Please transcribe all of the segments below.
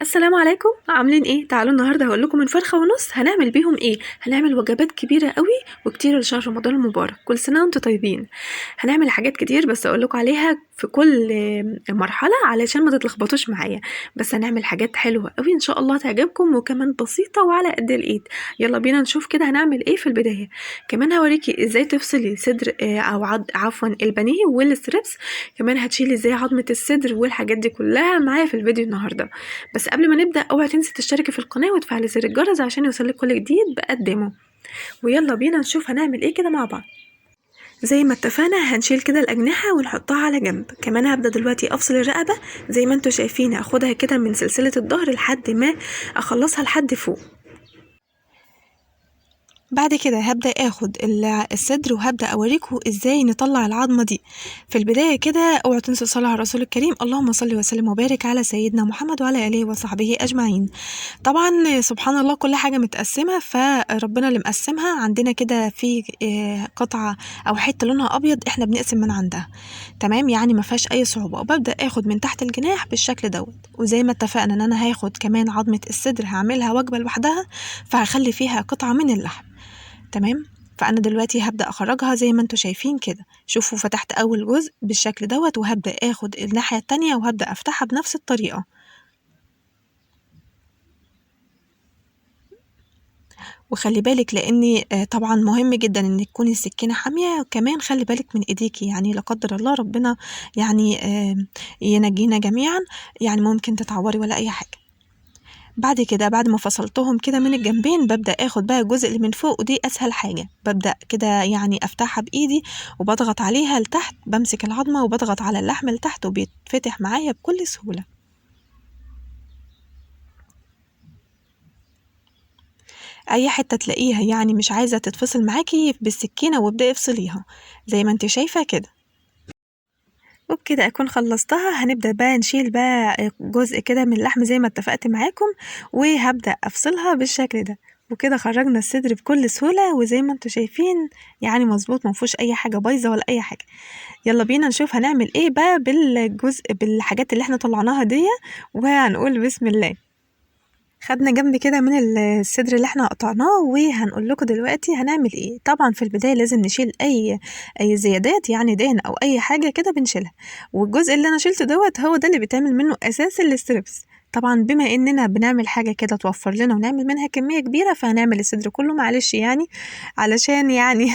السلام عليكم، عاملين ايه؟ تعالوا النهارده هقول لكم من فرخه ونص هنعمل بيهم ايه. هنعمل وجبات كبيره قوي وكتير لشهر رمضان المبارك. كل سنه وانتم طيبين. هنعمل حاجات كتير بس اقول لكم عليها في كل مرحله علشان ما تتلخبطوش معايا. بس هنعمل حاجات حلوه قوي ان شاء الله تعجبكم وكمان بسيطه وعلى قد الايد. يلا بينا نشوف كده هنعمل ايه في البدايه. كمان هوريكي ازاي تفصلي صدر او عفوا البانيه والستريبس. كمان هتشيلي ازاي عظمه الصدر والحاجات دي كلها معايا في الفيديو النهارده. بس قبل ما نبدأ اوعي تنسي تشتركي في القناة وتفعلي زر الجرس عشان يوصلك كل جديد بقدمه. ويلا بينا نشوف هنعمل ايه كده مع بعض. زي ما اتفقنا هنشيل كده الأجنحة ونحطها على جنب. كمان هبدأ دلوقتي أفصل الرقبة زي ما انتوا شايفين، هاخدها كده من سلسلة الظهر لحد ما أخلصها لحد فوق. بعد كده هبدأ اخد الصدر وهبدأ اوريكم ازاي نطلع العظمة دي. في البداية كده اوعوا تنسوا الصلاة على الرسول الكريم، اللهم صل وسلم وبارك على سيدنا محمد وعلى اله وصحبه اجمعين. طبعا سبحان الله كل حاجة متقسمة، فربنا اللي مقسمها عندنا كده في قطعة او حتة لونها ابيض احنا بنقسم من عندها. تمام، يعني ما فيهاش اي صعوبة. وببدأ اخد من تحت الجناح بالشكل دوت. وزي ما اتفقنا ان انا هاخد كمان عظمة الصدر هعملها وجبة لوحدها، فهخلي فيها قطعة من اللحم. تمام، فأنا دلوقتي هبدأ أخرجها زي ما انتوا شايفين كده. شوفوا فتحت أول جزء بالشكل دوت، وهبدأ أخد الناحية التانية وهبدأ أفتحها بنفس الطريقة. وخلي بالك لأن طبعا مهم جدا إن تكوني السكينة حامية، وكمان خلي بالك من إيديكي، يعني لا قدر الله ربنا يعني ينجينا جميعا، يعني ممكن تتعوري ولا أي حاجة. بعد كده بعد ما فصلتهم كده من الجنبين ببدأ اخد بقى الجزء اللي من فوق، ودي اسهل حاجة. ببدأ كده يعني افتحها بايدي وبضغط عليها لتحت، بمسك العظمة وبضغط على اللحم لتحت وبيتفتح معايا بكل سهولة. اي حتة تلاقيها يعني مش عايزة تتفصل معاكي بالسكينة وابدأي افصليها زي ما انت شايفة كده. وبكده اكون خلصتها. هنبدأ بقى نشيل بقى جزء كده من اللحم زي ما اتفقت معاكم، وهبدأ افصلها بالشكل ده. وكده خرجنا الصدر بكل سهولة، وزي ما انتوا شايفين يعني مظبوط، مفيهوش اي حاجة بايظة ولا اي حاجة. يلا بينا نشوف هنعمل ايه بقى بالحاجات اللي احنا طلعناها دي، وهنقول بسم الله. خدنا جنب كده من الصدر اللي احنا قطعناه، وهنقول لكم دلوقتي هنعمل ايه. طبعا في البدايه لازم نشيل اي زيادات، يعني دهن او اي حاجه كده بنشيلها. والجزء اللي انا شلته دوت هو ده اللي بيتعمل منه اساس الستريبس. طبعا بما اننا بنعمل حاجه كده توفر لنا ونعمل منها كميه كبيره، فهنعمل الصدر كله معلش يعني علشان يعني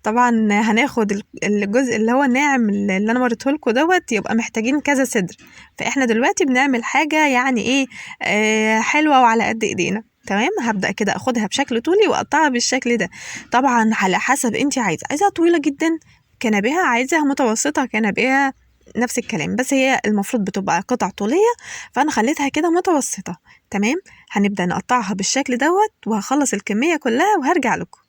طبعا هناخد الجزء اللي هو الناعم اللي انا وريته لكم دوت، يبقى محتاجين كذا صدر. فاحنا دلوقتي بنعمل حاجه يعني ايه حلوه وعلى قد ايدينا. تمام، هبدأ كده اخدها بشكل طولي واقطعها بالشكل ده. طبعا على حسب انت عايزاها طويله جدا كنبيها، عايزاها متوسطه كنبيها نفس الكلام، بس هي المفروض بتبقى قطع طوليه، فانا خليتها كده متوسطه. تمام، هنبدأ نقطعها بالشكل دوت وهخلص الكميه كلها وهرجع لكم.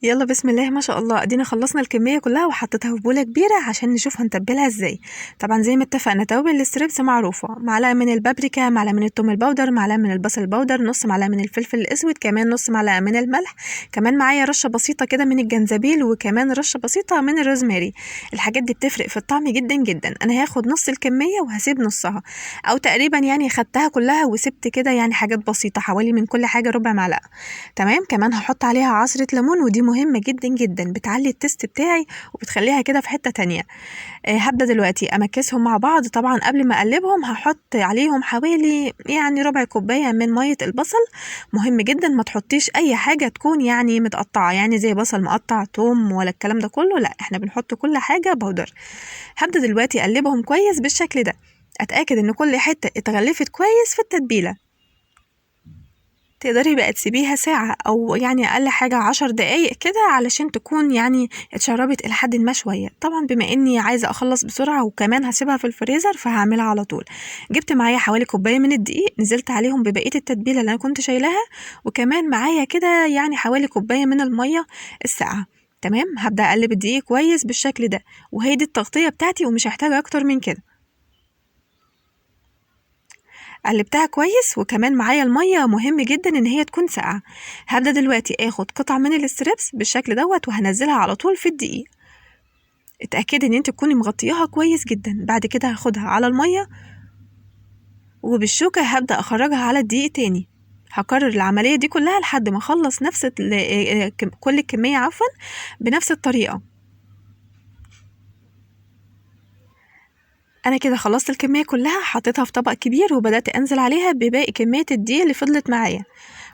يلا بسم الله ما شاء الله، ادينا خلصنا الكميه كلها وحطيتها في بوله كبيره عشان نشوف هنتبلها ازاي. طبعا زي ما اتفقنا توابل الستريبس معروفه، معلقه من البابريكا، معلقه من الثوم البودر، معلقه من البصل البودر، نص معلقه من الفلفل الاسود، كمان نص معلقه من الملح. كمان معايا رشه بسيطه كده من الجنزبيل، وكمان رشه بسيطه من الروزماري. الحاجات دي بتفرق في الطعم جدا جدا. انا هاخد نص الكميه وهسيب نصها، او تقريبا يعني خدتها كلها وسبت كده يعني حاجات بسيطه حوالي من كل حاجه ربع معلقه. تمام، كمان هحط عليها عصرة ليمون، ودي مهمة جدا جدا، بتعلي التست بتاعي وبتخليها كده في حتة تانية. هبدأ دلوقتي أمكسهم مع بعض. طبعا قبل ما أقلبهم هحط عليهم حوالي يعني ربع كوباية من مية البصل. مهم جدا ما تحطيش أي حاجة تكون يعني متقطعة، يعني زي بصل مقطع، توم، ولا الكلام ده كله، لا احنا بنحط كل حاجة بودر. هبدأ دلوقتي أقلبهم كويس بالشكل ده. أتأكد إن كل حتة اتغلفت كويس في التتبيلة. تقدري بقى تسيبيها ساعة أو يعني أقل حاجة 10 دقايق كده علشان تكون يعني اتشربت إلى حد ما شوية. طبعا بما إني عايزة أخلص بسرعة وكمان هسيبها في الفريزر فهعملها على طول. جبت معايا حوالي كوباية من الدقيق، نزلت عليهم ببقية التتبيلة اللي أنا كنت شايلاها، وكمان معايا كده يعني حوالي كوباية من المية الساقعة. تمام، هبدأ أقلب الدقيق كويس بالشكل ده، وهي دي التغطية بتاعتي ومش هحتاج أكتر من كده. قلبتها كويس، وكمان معايا المية مهم جدا ان هي تكون ساقعة. هبدأ دلوقتي اخد قطعة من الستريبس بالشكل دوت وهنزلها على طول في الدقيق. اتأكدي ان انت تكوني مغطياها كويس جدا. بعد كده هاخدها على المية وبالشوكة هبدأ أخرجها على الدقيق تاني. هكرر العملية دي كلها لحد ما أخلص نفس كل الكمية عفوا بنفس الطريقة. أنا كده خلصت الكمية كلها، حطيتها في طبق كبير وبدأت أنزل عليها بباقي كمية الدقيق اللي فضلت معايا،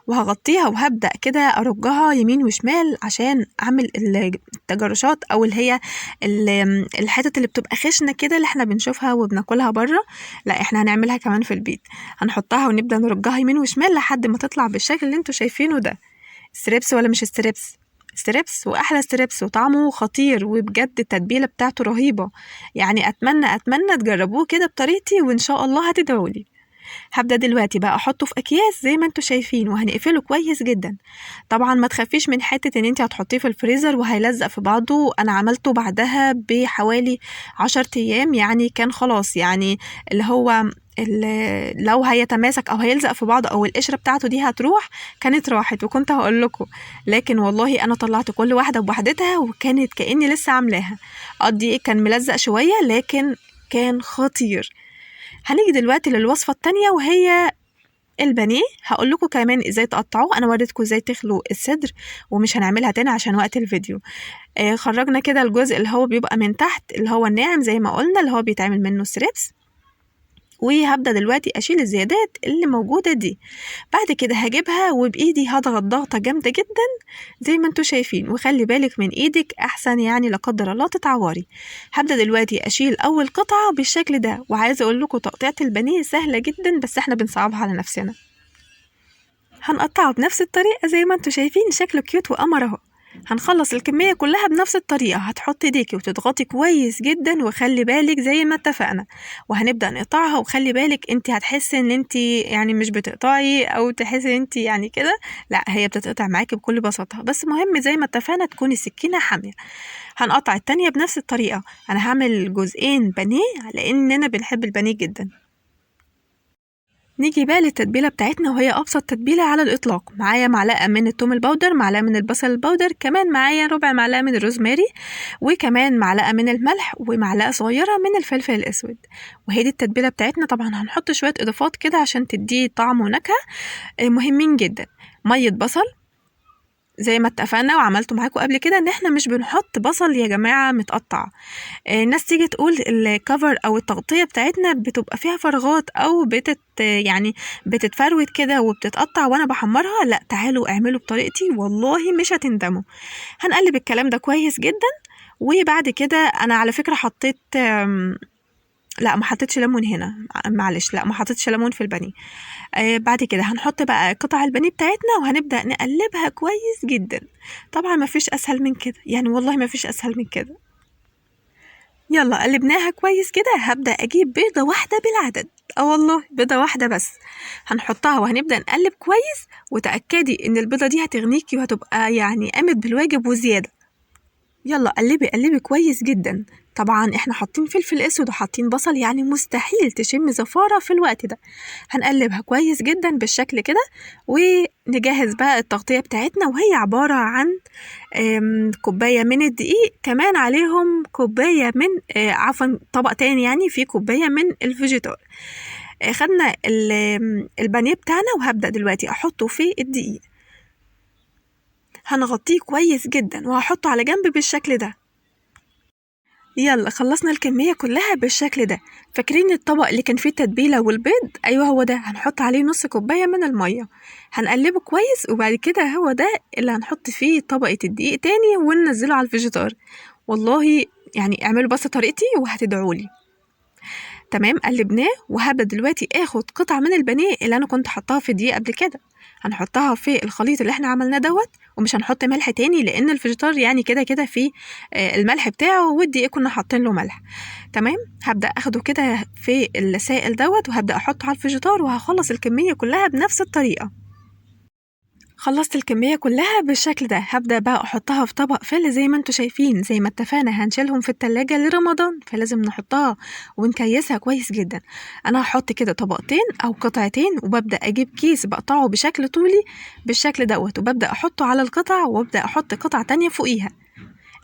وهغطيها وهبدأ كده أرجها يمين وشمال عشان أعمل التجرشات أو اللي هي الحتت اللي بتبقى خشنة كده اللي احنا بنشوفها وبناكلها بره. لا احنا هنعملها كمان في البيت، هنحطها ونبدأ نرجها يمين وشمال لحد ما تطلع بالشكل اللي انتوا شايفينه ده. ستريبس ولا مش ستريبس؟ ستريبس واحلى ستريبس، وطعمه خطير، وبجد التتبيله بتاعته رهيبه. يعني اتمنى تجربوه كده بطريقتي وان شاء الله هتدعولي. هبدأ دلوقتي بقى احطه في اكياس زي ما انتوا شايفين، وهنقفله كويس جدا. طبعا ما تخافيش من حتة ان انت هتحطيه في الفريزر وهيلزق في بعضه، انا عملته بعدها بحوالي 10 ايام، يعني كان خلاص يعني اللي هو لو هيتماسك او هيلزق في بعض او القشرة بتاعته دي هتروح كانت راحت وكنت هقول لكم. لكن والله انا طلعت كل واحدة بوحدتها وكانت كأني لسه عاملاها. قد كان ملزق شوية لكن كان خطير. هنيجي دلوقتي للوصفة التانية وهي البانيه. هقول لكم كمان ازاي تقطعوه، انا وريتكم ازاي تخلوا الصدر ومش هنعملها تاني عشان وقت الفيديو. خرجنا كده الجزء اللي هو بيبقى من تحت اللي هو الناعم زي ما قلنا اللي هو بيتعمل منه ستريبس، وهبدأ دلوقتي أشيل الزيادات اللي موجودة دي. بعد كده هجيبها وبإيدي هضغط ضغطة جامدة جدا زي ما انتوا شايفين، وخلي بالك من إيدك أحسن يعني لا قدر الله تتعوري. هبدأ دلوقتي أشيل أول قطعة بالشكل ده، وعايزة أقول لكم تقطيعة البانيه سهلة جدا بس احنا بنصعبها على نفسنا. هنقطعه بنفس الطريقة زي ما انتوا شايفين، شكله كيوت وقمر اهو. هنخلص الكمية كلها بنفس الطريقة، هتحطي ايديكي وتضغطي كويس جدا وخلي بالك زي ما اتفقنا، وهنبدأ نقطعها. وخلي بالك انت هتحسي ان انت يعني مش بتقطعي او تحسي ان انت يعني كده، لا هي بتتقطع معاكي بكل بساطة، بس مهم زي ما اتفقنا تكون السكينة حامية. هنقطع التانية بنفس الطريقة. انا هعمل جزئين بانيه لاننا بنحب البانيه جدا. نيجي بقى للتتبيلة بتاعتنا وهي أبسط تتبيلة على الإطلاق. معايا معلقة من التوم البودر، معلقة من البصل البودر، كمان معايا ربع معلقة من الروزماري، وكمان معلقة من الملح، ومعلقة صغيرة من الفلفل الأسود. وهي دي التتبيلة بتاعتنا. طبعا هنحط شوية إضافات كده عشان تديه طعم ونكهة مهمين جدا. مية بصل زي ما اتفقنا وعملته معاكم قبل كده ان احنا مش بنحط بصل يا جماعة متقطع. الناس تيجي تقول الكفر او التغطية بتاعتنا بتبقى فيها فراغات او يعني بتتفروت كده وبتتقطع وانا بحمرها. لا تعالوا اعملوا بطريقتي والله مش هتندموا. هنقلب الكلام ده كويس جدا. وبعد كده انا على فكرة حطيت لا ما حطيتش ليمون هنا، معلش لا ما حطيتش ليمون في البانيه. بعد كده هنحط بقى قطع البانيه بتاعتنا وهنبدأ نقلبها كويس جدا. طبعا ما فيش اسهل من كده، يعني والله ما فيش اسهل من كده. يلا قلبناها كويس كده. هبدأ اجيب بيضة واحدة بالعدد، والله بيضة واحدة بس هنحطها وهنبدأ نقلب كويس. وتأكدي ان البيضة دي هتغنيكي وهتبقى يعني قامت بالواجب وزيادة. يلا قلبي كويس جدا. طبعا احنا حاطين فلفل اسود وحاطين بصل، يعني مستحيل تشم زفارة في الوقت ده. هنقلبها كويس جدا بالشكل كده. ونجهز بقى التغطية بتاعتنا وهي عبارة عن كوباية من الدقيق، كمان عليهم كوباية من عفوا طبق تاني يعني في كوباية من الفيجيتار. خدنا البانيه بتاعنا وهبدأ دلوقتي احطه في الدقيق. هنغطيه كويس جدا وهحطه على جنب بالشكل ده. يلا خلصنا الكمية كلها بالشكل ده. فاكرين الطبق اللي كان فيه التتبيلة والبيض؟ ايوه هو ده. هنحط عليه نص كوباية من المية، هنقلبه كويس، وبعد كده هو ده اللي هنحط فيه طبقة الدقيق تاني وننزله على الفيجيتار. والله يعني اعملوا بس طريقتي وهتدعولي. تمام قلبناه. وهبدأ دلوقتي اخد قطعة من البانيه اللي انا كنت حطاها في الدقيق قبل كده، هنحطها في الخليط اللي احنا عملناه دوت. ومش هنحط ملح تاني لان الفيجيتار يعني كده فيه الملح بتاعه، والدقيق كنا حاطين له ملح. تمام. هبدأ اخده كده في السائل دوت وهبدأ احطه على الفيجيتار، وهخلص الكمية كلها بنفس الطريقة. خلصت الكمية كلها بالشكل ده. هبدأ بقى احطها في طبق فل زي ما انتوا شايفين. زي ما اتفقنا هنشيلهم في التلاجة لرمضان، فلازم نحطها ونكيسها كويس جدا. انا هحط كده طبقتين او قطعتين، وببدأ اجيب كيس بقطعه بشكل طولي بالشكل دوت، وببدأ احطه على القطع وابدأ احط قطع تانية فوقيها.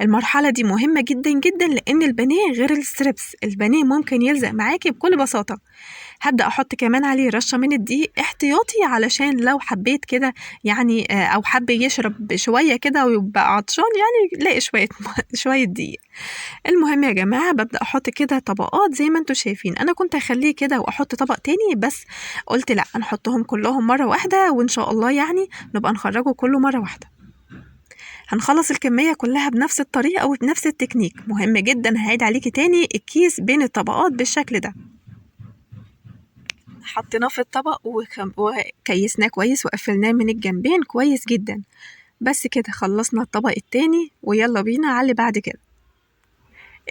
المرحلة دي مهمة جدا جدا لان البانيه غير الستريبس، البانيه ممكن يلزق معاكي بكل بساطة. هبدأ احط كمان عليه رشة من الدقيق احتياطي علشان لو حبيت كده يعني او حب يشرب شوية كده ويبقى عطشان يعني لاقي شوية دقيق. المهم يا جماعة ببدأ احط كده طبقات زي ما انتوا شايفين. انا كنت هخليه كده واحط طبق تاني بس قلت لا نحطهم كلهم مرة واحدة وان شاء الله يعني نبقى نخرجه كله مرة واحدة. هنخلص الكمية كلها بنفس الطريقة وبنفس التكنيك. مهم جدا هعيد عليكي تاني الكيس بين الطبقات بالشكل ده. حطيناه في الطبق وكيسناه كويس وقفلناه من الجنبين كويس جدا. بس كده خلصنا الطبق التاني ويلا بينا على اللي بعد كده.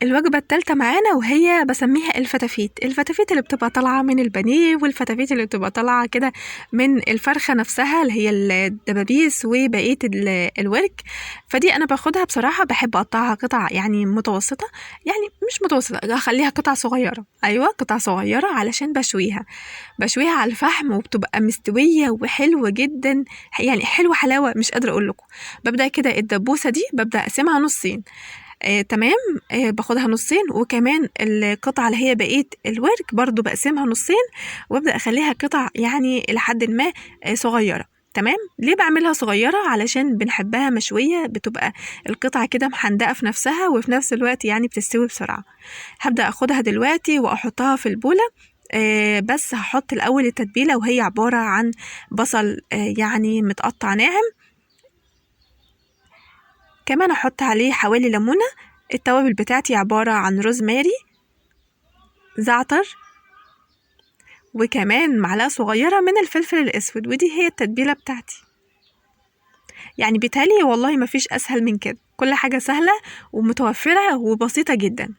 الوجبة التالتة معانا وهي بسميها الفتافيت. الفتافيت اللي بتبقى طالعة من البانيه والفتافيت اللي بتبقى طالعة كده من الفرخة نفسها اللي هي الدبابيس وبقية الورك. فدي أنا باخدها بصراحة بحب أقطعها قطع يعني متوسطة، يعني مش متوسطة، أخليها قطع صغيرة. أيوة قطع صغيرة علشان بشويها على الفحم وبتبقى مستوية وحلوة جدا، يعني حلوة حلاوة مش قادرة أقول لكم. ببدأ كده الدبوسة دي ببدأ أقسمها نصين. تمام. باخدها نصين وكمان القطعة اللي هي بقية الورك برضو بقسمها نصين وابدأ اخليها قطع يعني لحد ما صغيرة. تمام. ليه بعملها صغيرة؟ علشان بنحبها مشوية، بتبقى القطعة كده محندقة في نفسها وفي نفس الوقت يعني بتستوي بسرعة. هبدأ اخدها دلوقتي واحطها في البولة. بس هحط الاول التتبيلة وهي عبارة عن بصل يعني متقطع ناعم، كمان احط عليه حوالي ليمونة. التوابل بتاعتي عبارة عن روزماري، زعتر، وكمان معلقة صغيرة من الفلفل الاسود، ودي هي التتبيلة بتاعتي. يعني بيتهيألي والله مفيش اسهل من كده، كل حاجة سهلة ومتوفرة وبسيطة جدا.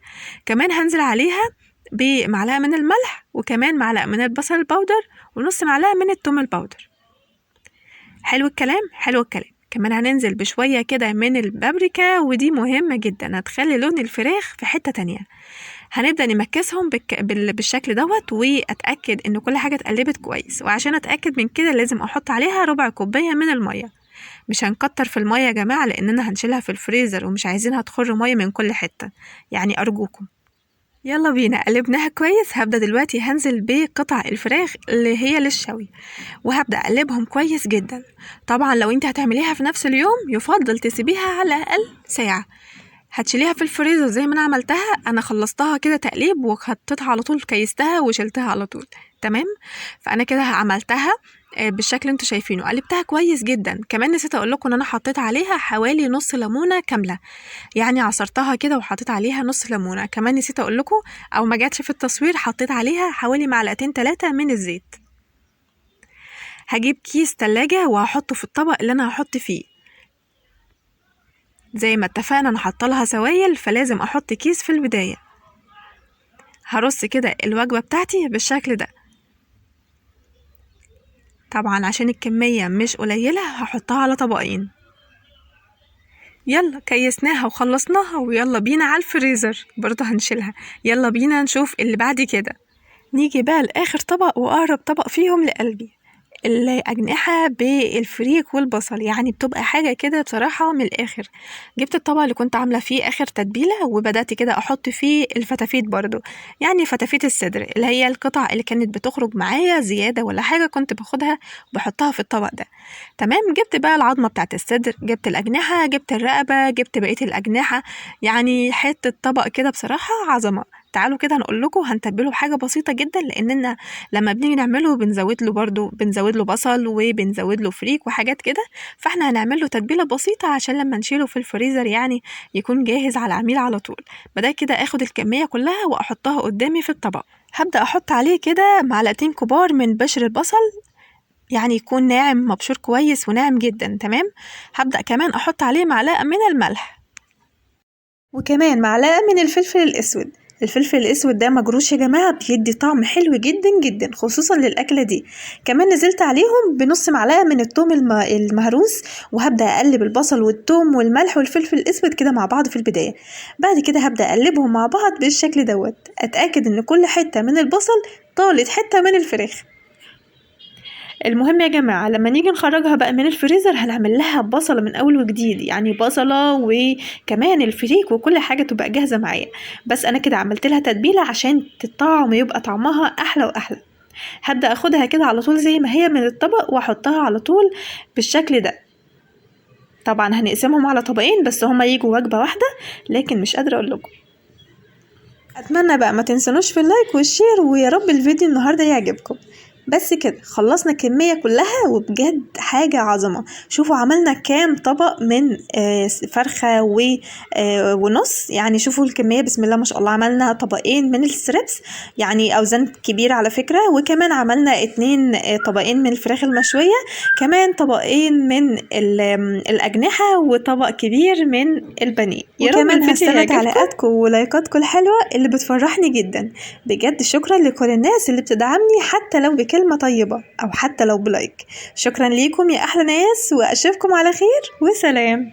كمان هنزل عليها بمعلقة من الملح وكمان معلقة من البصل البودر ونص معلقة من الثوم البودر. حلو الكلام، حلو الكلام. كمان هننزل بشوية كده من البابريكا ودي مهمة جدا، هتخلي لون الفراخ في حتة تانية. هنبدأ نمكسهم بالشكل دوت وأتأكد إن كل حاجة اتقلبت كويس، وعشان أتأكد من كده لازم أحط عليها ربع كوباية من المية. مش هنكتر في المية يا جماعة لأننا هنشيلها في الفريزر ومش عايزينها تخر مية من كل حتة، يعني أرجوكم. يلا بينا قلبناها كويس. هبدأ دلوقتي هنزل بقطع الفراخ اللي هي للشوي وهبدأ أقلبهم كويس جدا. طبعا لو انت هتعمليها في نفس اليوم يفضل تسيبيها على الأقل ساعة. هتشيليها في الفريزر زي ما انا عملتها، انا خلصتها كده تقليب وحطيتها على طول، كيستها وشلتها على طول. تمام. فانا كده عملتها بالشكل اللي انتوا شايفينه، قلبتها كويس جدا. كمان نسيت اقول لكم ان انا حطيت عليها حوالي نص ليمونه كامله، يعني عصرتها كده وحطيت عليها نص ليمونه. كمان نسيت اقول لكم او ما جاتش في التصوير، حطيت عليها حوالي معلقتين 3 من الزيت. هجيب كيس تلاجة وهحطه في الطبق اللي انا هحط فيه. زي ما اتفقنا انا حاطه لها سوائل فلازم احط كيس في البدايه. هرص كده الوجبه بتاعتي بالشكل ده. طبعا عشان الكميه مش قليله هحطها على طبقين. يلا كيسناها وخلصناها ويلا بينا على الفريزر، برضه هنشيلها. يلا بينا نشوف اللي بعد كده. نيجي بقى لاخر طبق واقرب طبق فيهم لقلبي، الأجنحة بالفريك والبصل، يعني بتبقى حاجة كده بصراحة من الآخر. جبت الطبق اللي كنت عاملة فيه آخر تتبيلة وبدأت كده أحط فيه الفتافيت برضو، يعني فتافيت الصدر اللي هي القطع اللي كانت بتخرج معايا زيادة ولا حاجة كنت باخدها وبحطها في الطبق ده. تمام. جبت بقى العظمة بتاعت الصدر، جبت الأجنحة، جبت الرقبة، جبت بقية الأجنحة، يعني حتة طبق كده بصراحة عظمة. تعالوا كده نقول لكم هنتبله بحاجة بسيطة جدا، لأننا لما بنيجي نعمله بنزود له بصل وبنزود له فريك وحاجات كده، فاحنا هنعمل له تتبيلة بسيطة عشان لما نشيله في الفريزر يعني يكون جاهز على العميل على طول. بدأت كده اخد الكمية كلها واحطها قدامي في الطبق. هبدأ احط عليه كده معلقتين كبار من بشر البصل، يعني يكون ناعم مبشور كويس وناعم جدا. تمام. هبدأ كمان احط عليه معلقة من الملح وكمان معلقة من الفلفل الأسود. الفلفل الأسود ده مجروش يا جماعة، بيدي طعم حلو جدا جدا خصوصا للأكلة دي. كمان نزلت عليهم بنص معلقة من الثوم المهروس، وهبدأ أقلب البصل والثوم والملح والفلفل الأسود كده مع بعض في البداية. بعد كده هبدأ أقلبهم مع بعض بالشكل دوت، أتأكد إن كل حتة من البصل طالت حتة من الفراخ. المهم يا جماعة لما نيجي نخرجها بقى من الفريزر هنعمل لها بصلة من أول وجديد، يعني بصلة وكمان الفريك وكل حاجة تبقى جاهزة معايا. بس أنا كده عملت لها تتبيلة عشان الطعم يبقى طعمها أحلى وأحلى. هبدأ اخدها كده على طول زي ما هي من الطبق واحطها على طول بالشكل ده. طبعا هنقسمهم على طبقين بس هما يجوا وجبة واحدة، لكن مش قادرة اقول لكم. اتمنى بقى ما تنسونوش في اللايك والشير، ويا رب الفيديو النهارده يعجبكم. بس كده خلصنا الكمية كلها، وبجد حاجة عظمة. شوفوا عملنا كام طبق من فرخة ونص، يعني شوفوا الكمية بسم الله ما شاء الله. عملنا طبقين من الستريبس، يعني أوزان كبيرة على فكرة، وكمان عملنا 2 طبقين من الفراخ المشوية، كمان طبقين من الأجنحة، وطبق كبير من البانيه. وكمان هستنى تعليقاتكم ولايكاتكم الحلوة اللي بتفرحني جدا. بجد شكرا لكل الناس اللي بتدعمني حتى لو بكلمة طيبة أو حتى لو بلايك. شكرا ليكم يا أحلى ناس، وأشوفكم على خير وسلام.